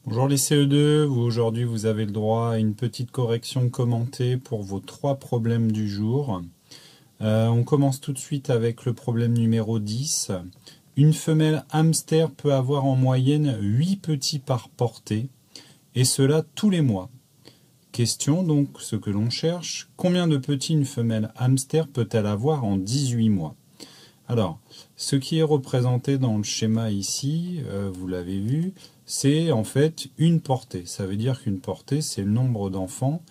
Bonjour les CE2, aujourd'hui vous avez le droit à une petite correction commentée pour vos 3 problèmes du jour. On commence tout de suite avec le problème numéro 10. Une femelle hamster peut avoir en moyenne 8 petits par portée, et cela tous les mois. Question donc, ce que l'on cherche, combien de petits une femelle hamster peut-elle avoir en 18 mois? Alors, ce qui est représenté dans le schéma ici, vous l'avez vu, c'est en fait une portée. Ça veut dire qu'une portée, c'est le nombre d'enfants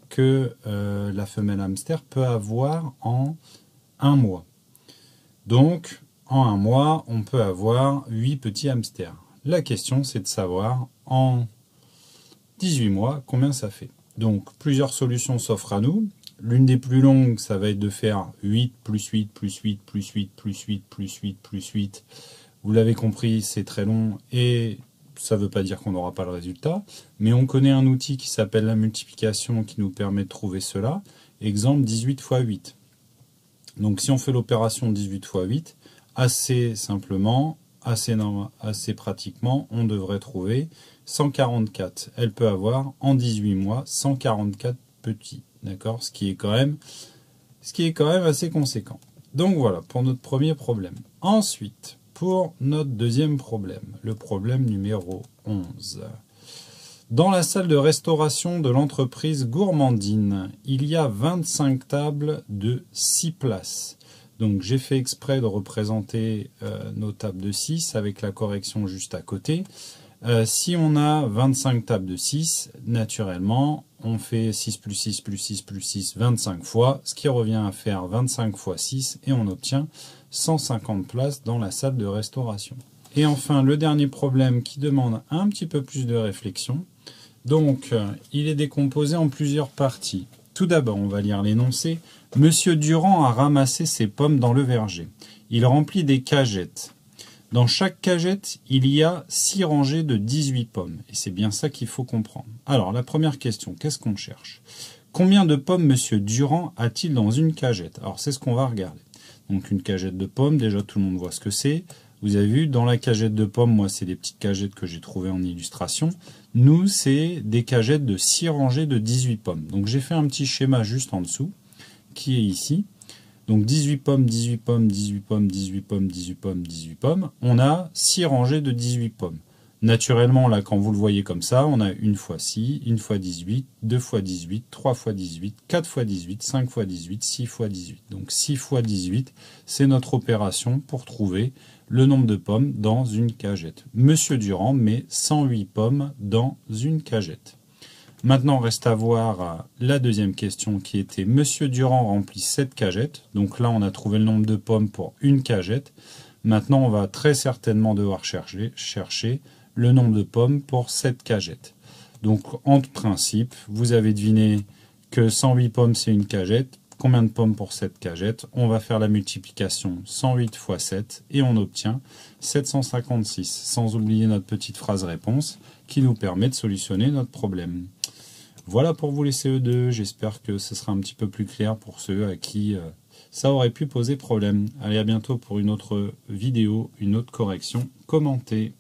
que la femelle hamster peut avoir en un mois. Donc, en un mois, on peut avoir 8 petits hamsters. La question, c'est de savoir en 18 mois combien ça fait. Donc, plusieurs solutions s'offrent à nous. L'une des plus longues, ça va être de faire 8 plus 8 plus 8 plus 8 plus 8 plus 8 plus 8. Vous l'avez compris, c'est très long et ça ne veut pas dire qu'on n'aura pas le résultat. Mais on connaît un outil qui s'appelle la multiplication qui nous permet de trouver cela. Exemple 18 fois 8. Donc si on fait l'opération 18 fois 8, assez simplement, assez pratiquement, on devrait trouver 144. Elle peut avoir en 18 mois 144 petits. D'accord, ce qui est quand même assez conséquent. Donc voilà, pour notre premier problème. Ensuite, pour notre deuxième problème, le problème numéro 11. Dans la salle de restauration de l'entreprise Gourmandine, il y a 25 tables de 6 places. Donc j'ai fait exprès de représenter nos tables de 6 avec la correction juste à côté. Si on a 25 tables de 6, naturellement, on fait 6 plus 6 plus 6 plus 6, 25 fois, ce qui revient à faire 25 fois 6, et on obtient 150 places dans la salle de restauration. Et enfin, le dernier problème qui demande un petit peu plus de réflexion. Donc, il est décomposé en plusieurs parties. Tout d'abord, on va lire l'énoncé. Monsieur Durand a ramassé ses pommes dans le verger. Il remplit des cagettes. Dans chaque cagette, il y a 6 rangées de 18 pommes. Et c'est bien ça qu'il faut comprendre. Alors, la première question, qu'est-ce qu'on cherche? Combien de pommes Monsieur Durand a-t-il dans une cagette? Alors, c'est ce qu'on va regarder. Donc, une cagette de pommes, déjà tout le monde voit ce que c'est. Vous avez vu, dans la cagette de pommes, moi, c'est des petites cagettes que j'ai trouvées en illustration. Nous, c'est des cagettes de 6 rangées de 18 pommes. Donc, j'ai fait un petit schéma juste en dessous, qui est ici. Donc 18 pommes, 18 pommes, 18 pommes, 18 pommes, 18 pommes, 18 pommes. On a 6 rangées de 18 pommes. Naturellement, là, quand vous le voyez comme ça, on a une fois 6, une fois 18, 2 fois 18, 3 fois 18, 4 fois 18, 5 fois 18, 6 fois 18. Donc 6 fois 18, c'est notre opération pour trouver le nombre de pommes dans une cagette. Monsieur Durand met 108 pommes dans une cagette. Maintenant, reste à voir la deuxième question qui était Monsieur Durand remplit 7 cagettes. Donc là, on a trouvé le nombre de pommes pour une cagette. Maintenant, on va très certainement devoir chercher le nombre de pommes pour 7 cagettes. Donc, en principe, vous avez deviné que 108 pommes, c'est une cagette. Combien de pommes pour 7 cagettes? On va faire la multiplication 108 fois 7 et on obtient 756. Sans oublier notre petite phrase réponse qui nous permet de solutionner notre problème. Voilà pour vous les CE2, j'espère que ce sera un petit peu plus clair pour ceux à qui ça aurait pu poser problème. Allez, à bientôt pour une autre vidéo, une autre correction commentée.